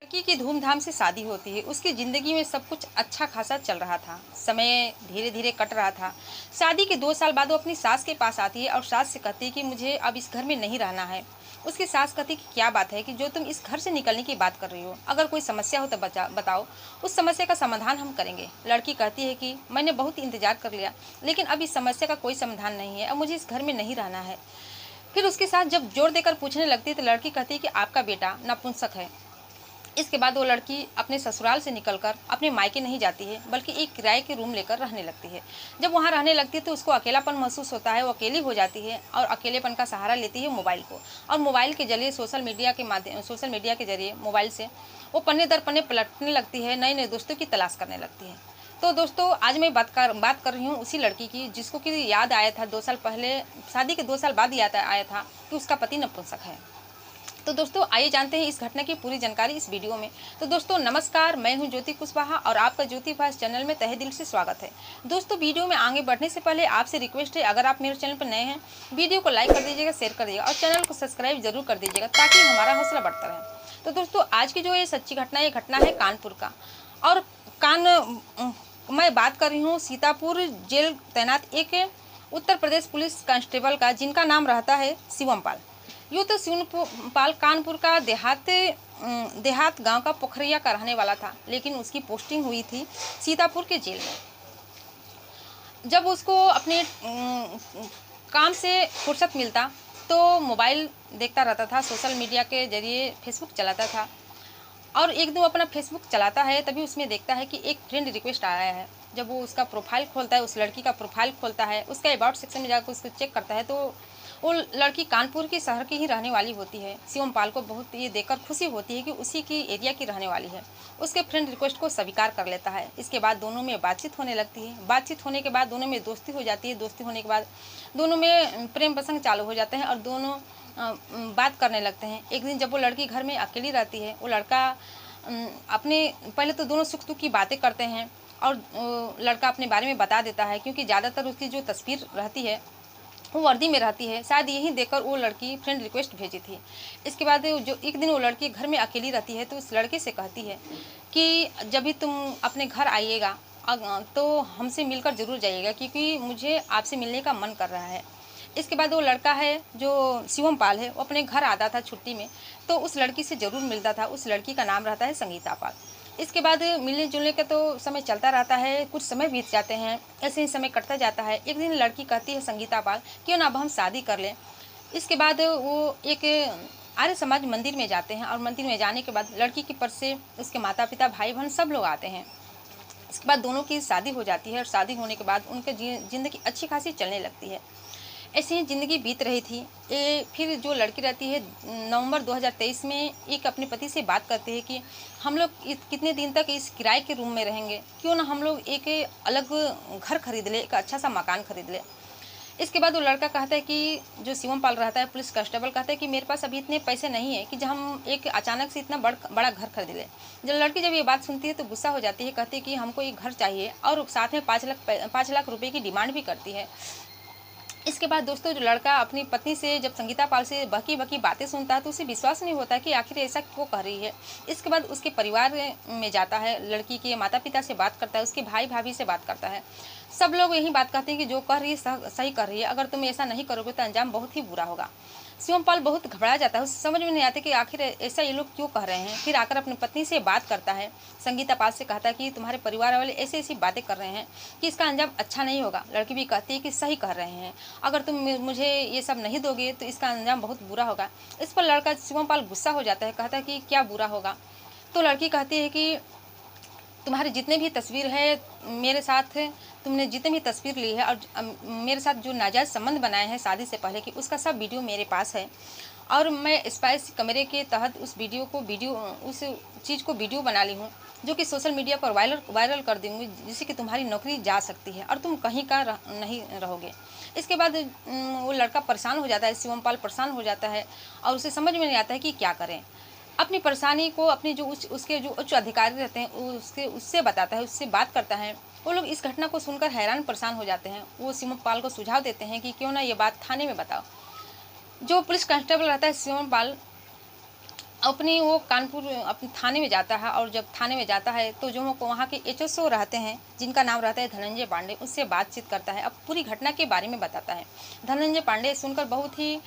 लड़की की धूमधाम से शादी होती है। उसकी ज़िंदगी में सब कुछ अच्छा खासा चल रहा था। समय धीरे-धीरे कट रहा था। शादी के 2 साल बाद वो अपनी सास के पास आती है और सास से कहती है कि मुझे अब इस घर में नहीं रहना है। उसकी सास कहती है कि क्या बात है कि जो तुम इस घर से निकलने की बात कर रही हो? अगर कोई समस्या हो तो बताओ, उस समस्या का समाधान हम करेंगे। लड़की कहती है कि मैंने बहुत इंतज़ार कर लिया, लेकिन अब इस समस्या का कोई समाधान नहीं है। अब मुझे इस घर में नहीं रहना है। फिर उसके साथ जब ज़ोर देकर पूछने लगती है तो लड़की कहती है कि आपका बेटा नपुंसक है। इसके बाद वो लड़की अपने ससुराल से निकलकर अपने मायके नहीं जाती है, बल्कि एक किराए के रूम लेकर रहने लगती है। जब वहाँ रहने लगती है तो उसको अकेलापन महसूस होता है, वो अकेली हो जाती है और अकेलेपन का सहारा लेती है मोबाइल को। और मोबाइल के जरिए सोशल मीडिया के जरिए मोबाइल से वो पन्ने दर पन्ने पलटने लगती है, नए नए दोस्तों की तलाश करने लगती है। तो दोस्तों, आज मैं बात कर रही हूँ उसी लड़की की जिसको कि याद आया था 2 साल पहले, शादी के 2 साल बाद याद आया था कि उसका पति नपुंसक है। तो दोस्तों, आइए जानते हैं इस घटना की पूरी जानकारी इस वीडियो में। तो दोस्तों नमस्कार, मैं हूं ज्योति कुशवाहा और आपका ज्योति भास चैनल में तहे दिल से स्वागत है। दोस्तों, वीडियो में आगे बढ़ने से पहले आपसे रिक्वेस्ट है, अगर आप मेरे चैनल पर नए हैं, वीडियो को लाइक कर दीजिएगा, शेयर कर दीजिएगा और चैनल को सब्सक्राइब जरूर कर दीजिएगा ताकि हमारा हौसला बढ़ता रहे। तो दोस्तों, आज की जो ये सच्ची घटना, ये घटना है कानपुर का। और मैं बात कर रही हूँ सीतापुर जेल तैनात एक उत्तर प्रदेश पुलिस कांस्टेबल का, जिनका नाम रहता है शिवम पाल। यूँ तो शिवम पाल कानपुर का देहात गांव का पोखरिया का रहने वाला था, लेकिन उसकी पोस्टिंग हुई थी सीतापुर के जेल में। जब उसको अपने काम से फुर्सत मिलता तो मोबाइल देखता रहता था, सोशल मीडिया के जरिए फेसबुक चलाता था। और एक दिन वो अपना फेसबुक चलाता है, तभी उसमें देखता है कि एक फ्रेंड रिक्वेस्ट आया है। जब वो उसका प्रोफाइल खोलता है, उस लड़की का प्रोफाइल खोलता है, उसका अबाउट सेक्शन में जाकर उसको चेक करता है तो वो लड़की कानपुर की शहर की ही रहने वाली होती है। शिवम पाल को बहुत ये देखकर खुशी होती है कि उसी की एरिया की रहने वाली है। उसके फ्रेंड रिक्वेस्ट को स्वीकार कर लेता है। इसके बाद दोनों में बातचीत होने लगती है। बातचीत होने के बाद दोनों में दोस्ती हो जाती है। दोस्ती होने के बाद दोनों में प्रेम प्रसंग चालू हो जाते हैं और दोनों बात करने लगते हैं। एक दिन जब वो लड़की घर में अकेली रहती है, वो लड़का अपने पहले तो दोनों सुख दुख की बातें करते हैं और लड़का अपने बारे में बता देता है, क्योंकि ज़्यादातर उसकी जो तस्वीर रहती है वो वर्दी में रहती है। शायद यही देखकर वो लड़की फ्रेंड रिक्वेस्ट भेजी थी। इसके बाद जो एक दिन वो लड़की घर में अकेली रहती है तो उस लड़के से कहती है कि जब भी तुम अपने घर आइएगा तो हमसे मिलकर ज़रूर जाइएगा, क्योंकि मुझे आपसे मिलने का मन कर रहा है। इसके बाद वो लड़का है जो शिवम पाल है, वो अपने घर आता था छुट्टी में, तो उस लड़की से ज़रूर मिलता था। उस लड़की का नाम रहता है संगीता पाल। इसके बाद मिलने जुलने का तो समय चलता रहता है, कुछ समय बीत जाते हैं, ऐसे ही समय कटता जाता है। एक दिन लड़की कहती है संगीता पाल, क्यों ना अब हम शादी कर लें। इसके बाद वो एक आर्य समाज मंदिर में जाते हैं और मंदिर में जाने के बाद लड़की की पर्स से उसके माता पिता भाई बहन सब लोग आते हैं। इसके बाद दोनों की शादी हो जाती है और शादी होने के बाद उनकी ज़िंदगी अच्छी खासी चलने लगती है। ऐसे ही ज़िंदगी बीत रही थी। फिर जो लड़की रहती है, नवंबर 2023 में एक अपने पति से बात करती है कि हम लोग कितने दिन तक इस किराए के रूम में रहेंगे, क्यों ना हम लोग एक अलग घर खरीद ले, एक अच्छा सा मकान खरीद ले। इसके बाद वो लड़का कहता है कि जो शिवम पाल रहता है पुलिस कांस्टेबल, कहता है कि मेरे पास अभी इतने पैसे नहीं है कि जब हम एक अचानक से इतना बड़ा घर खरीद ले। जब लड़की जब ये बात सुनती है तो गुस्सा हो जाती है, कहती है कि हमको एक घर चाहिए और साथ में 5 लाख रुपए की डिमांड भी करती है। इसके बाद दोस्तों, जो लड़का अपनी पत्नी से जब संगीता पाल से बकी बकी बातें सुनता है तो उसे विश्वास नहीं होता कि आखिर ऐसा क्यों कह रही है। इसके बाद उसके परिवार में जाता है, लड़की के माता पिता से बात करता है, उसके भाई भाभी से बात करता है। सब लोग यही बात कहते हैं कि जो कर रही है सही कर रही है, अगर तुम ऐसा नहीं करोगे तो अंजाम बहुत ही बुरा होगा। शिवम पाल बहुत घबरा जाता है, उसे समझ में नहीं आता कि आखिर ऐसा ये लोग क्यों कह रहे हैं। फिर आकर अपनी पत्नी से बात करता है, संगीता पाल से कहता है कि तुम्हारे परिवार वाले ऐसी ऐसी बातें कर रहे हैं कि इसका अंजाम अच्छा नहीं होगा। लड़की भी कहती है कि सही कह रहे हैं, अगर तुम मुझे ये सब नहीं दोगे तो इसका अंजाम बहुत बुरा होगा। इस पर लड़का शिवम पाल गुस्सा हो जाता है, कहता है कि क्या बुरा होगा। तो लड़की कहती है कि तुम्हारे जितने भी तस्वीर है मेरे साथ, तुमने जितने भी तस्वीर ली है और मेरे साथ जो नाजायज़ संबंध बनाए हैं शादी से पहले की, उसका सब वीडियो मेरे पास है और मैं स्पाइस कैमरे के तहत उस चीज़ को वीडियो बना ली हूँ, जो कि सोशल मीडिया पर वायरल कर दूँगी, जिससे कि तुम्हारी नौकरी जा सकती है और तुम कहीं का नहीं रहोगे। इसके बाद वो लड़का परेशान हो जाता है, शिवम पाल परेशान हो जाता है और उसे समझ में नहीं आता है कि क्या करें। अपनी परेशानी को अपनी जो उसके जो उच्च अधिकारी रहते हैं उससे बताता है, उससे बात करता है। वो लोग इस घटना को सुनकर हैरान परेशान हो जाते हैं। वो शिवम पाल को सुझाव देते हैं कि क्यों ना ये बात थाने में बताओ। जो पुलिस कांस्टेबल रहता है शिवम पाल, अपनी वो कानपुर अपने थाने में जाता है, और जब थाने में जाता है तो जो वहाँ के एचएसओ रहते हैं, जिनका नाम रहता है धनंजय पांडे, उससे बातचीत करता है। अब पूरी घटना के बारे में बताता है। धनंजय पांडे सुनकर बहुत ही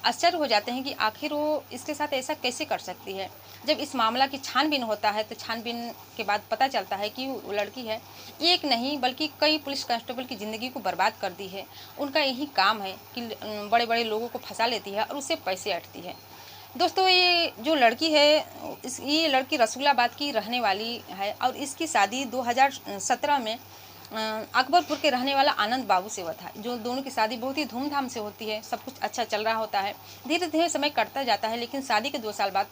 आश्चर्य हो जाते हैं कि आखिर वो इसके साथ ऐसा कैसे कर सकती है। जब इस मामला की छानबीन होता है तो छानबीन के बाद पता चलता है कि वो लड़की है, एक नहीं बल्कि कई पुलिस कांस्टेबल की ज़िंदगी को बर्बाद कर दी है। उनका यही काम है कि बड़े बड़े लोगों को फंसा लेती है और उससे पैसे ऐंठती है। दोस्तों, ये जो लड़की है, ये लड़की रसूलाबाद की रहने वाली है, और इसकी शादी 2017 में अकबरपुर के रहने वाला आनंद बाबू से हुआ था। जो दोनों की शादी बहुत ही धूमधाम से होती है, सब कुछ अच्छा चल रहा होता है। धीरे धीरे समय कटता जाता है, लेकिन शादी के 2 साल बाद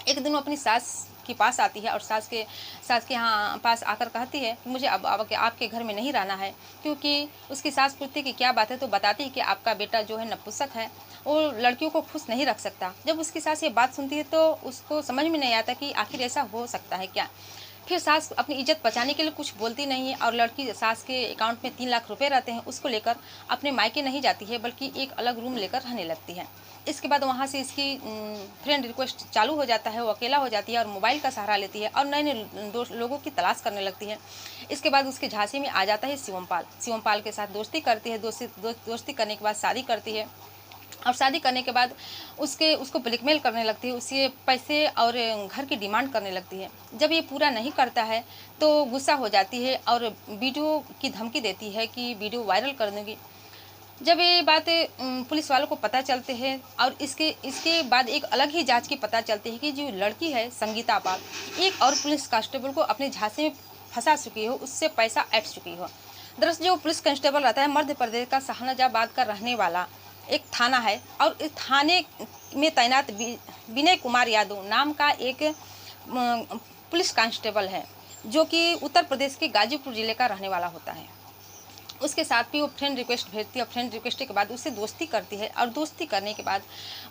एक दिन वो अपनी सास के पास आती है, और सास के यहाँ पास आकर कहती है कि मुझे अब आपके घर में नहीं रहना है, क्योंकि उसकी सास पूछती कि क्या बात है, तो बताती है कि आपका बेटा जो है नपुंसक है, वो लड़कियों को खुश नहीं रख सकता। जब उसकी सास ये बात सुनती है तो उसको समझ में नहीं आता कि आखिर ऐसा हो सकता है क्या। फिर सास अपनी इज्जत बचाने के लिए कुछ बोलती नहीं है, और लड़की सास के अकाउंट में 3 लाख रुपए रहते हैं, उसको लेकर अपने मायके नहीं जाती है, बल्कि एक अलग रूम लेकर रहने लगती है। इसके बाद वहाँ से इसकी फ्रेंड रिक्वेस्ट चालू हो जाता है, वो अकेला हो जाती है और मोबाइल का सहारा लेती है और नए नए लोगों की तलाश करने लगती है। इसके बाद उसके झांसे में आ जाता है शिवमपाल के साथ दोस्ती करती है। दोस्ती करने के बाद शादी करती है, और शादी करने के बाद उसको ब्लैकमेल करने लगती है, उससे पैसे और घर की डिमांड करने लगती है। जब ये पूरा नहीं करता है तो गुस्सा हो जाती है और वीडियो की धमकी देती है कि वीडियो वायरल कर दूँगी। जब ये बात पुलिस वालों को पता चलते हैं, और इसके बाद एक अलग ही जांच की पता चलती है कि जो लड़की है संगीता पाल, एक और पुलिस कांस्टेबल को अपने झांसे में फंसा चुकी हो, उससे पैसा ऐंठ चुकी हो। दरअसल जो पुलिस कांस्टेबल रहता है, मध्य प्रदेश का शाहनवाजाबाद का रहने वाला एक थाना है, और इस थाने में तैनात विनय कुमार यादव नाम का एक पुलिस कांस्टेबल है, जो कि उत्तर प्रदेश के गाजीपुर जिले का रहने वाला होता है। उसके साथ भी वो फ्रेंड रिक्वेस्ट भेजती है, और फ्रेंड रिक्वेस्ट के बाद उससे दोस्ती करती है, और दोस्ती करने के बाद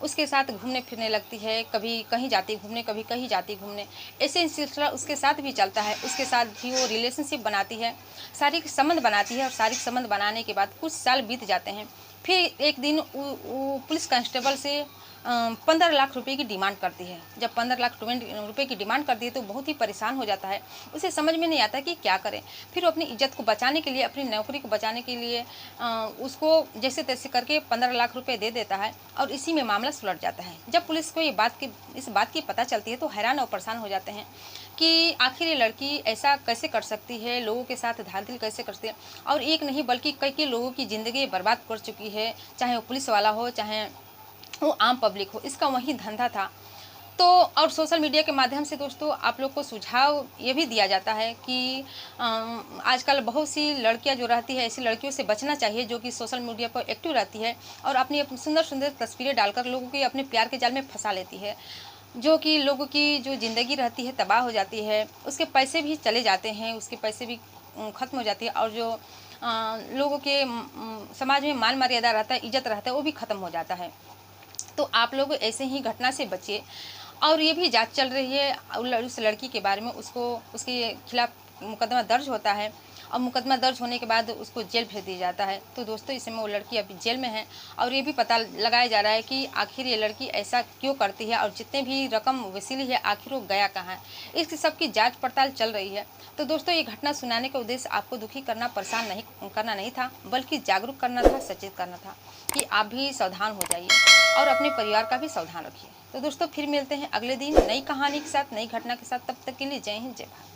उसके साथ घूमने फिरने लगती है। कभी कहीं जाती घूमने, कभी कहीं जाती घूमने, ऐसे ही सिलसिला उसके साथ भी चलता है। उसके साथ भी वो रिलेशनशिप बनाती है, शारीरिक संबंध बनाती है, और शारीरिक संबंध बनाने के बाद कुछ साल बीत जाते हैं। फिर एक दिन वो पुलिस कांस्टेबल से 15 लाख रुपए की डिमांड करती है। जब 15 लाख रुपए की डिमांड करती है तो बहुत ही परेशान हो जाता है, उसे समझ में नहीं आता कि क्या करे। फिर वो अपनी इज्जत को बचाने के लिए, अपनी नौकरी को बचाने के लिए उसको जैसे तैसे करके 15 लाख रुपए दे देता है, और इसी में मामला सुलझ जाता है। जब पुलिस को इस बात की पता चलती है तो हैरान और परेशान हो जाते हैं कि आखिर ये लड़की ऐसा कैसे कर सकती है, लोगों के साथ धांधली कैसे करती है, और एक नहीं बल्कि कई लोगों की ज़िंदगी बर्बाद कर चुकी है, चाहे वो पुलिस वाला हो, चाहे वो आम पब्लिक हो, इसका वही धंधा था। तो और सोशल मीडिया के माध्यम से दोस्तों आप लोग को सुझाव ये भी दिया जाता है कि आजकल बहुत सी लड़कियां जो रहती है, ऐसी लड़कियों से बचना चाहिए जो कि सोशल मीडिया पर एक्टिव रहती है और अपनी सुंदर सुंदर तस्वीरें डालकर लोगों के अपने प्यार के जाल में फंसा लेती है, जो कि लोगों की जो ज़िंदगी रहती है तबाह हो जाती है, उसके पैसे भी चले जाते हैं, उसके पैसे भी ख़त्म हो जाती है, और जो लोगों के समाज में मान मर्यादा रहता है, इज्जत रहता है, वो भी ख़त्म हो जाता है। तो आप लोग ऐसे ही घटना से बचिए। और ये भी जांच चल रही है उस लड़की के बारे में, उसके खिलाफ मुकदमा दर्ज होता है, और मुकदमा दर्ज होने के बाद उसको जेल भेज दिया जाता है। तो दोस्तों इस समय वो लड़की अभी जेल में है, और ये भी पता लगाया जा रहा है कि आखिर ये लड़की ऐसा क्यों करती है, और जितने भी रकम वसूली है आखिर वो गया कहाँ है, इसकी सबकी जाँच पड़ताल चल रही है। तो दोस्तों ये घटना सुनाने का उद्देश्य आपको दुखी करना, परेशान नहीं करना नहीं था, बल्कि जागरूक करना था, सचेत करना था कि आप भी सावधान हो जाइए और अपने परिवार का भी सावधान रखिए। तो दोस्तों फिर मिलते हैं अगले दिन नई कहानी के साथ, नई घटना के साथ। तब तक के लिए जय हिंद, जय भारत।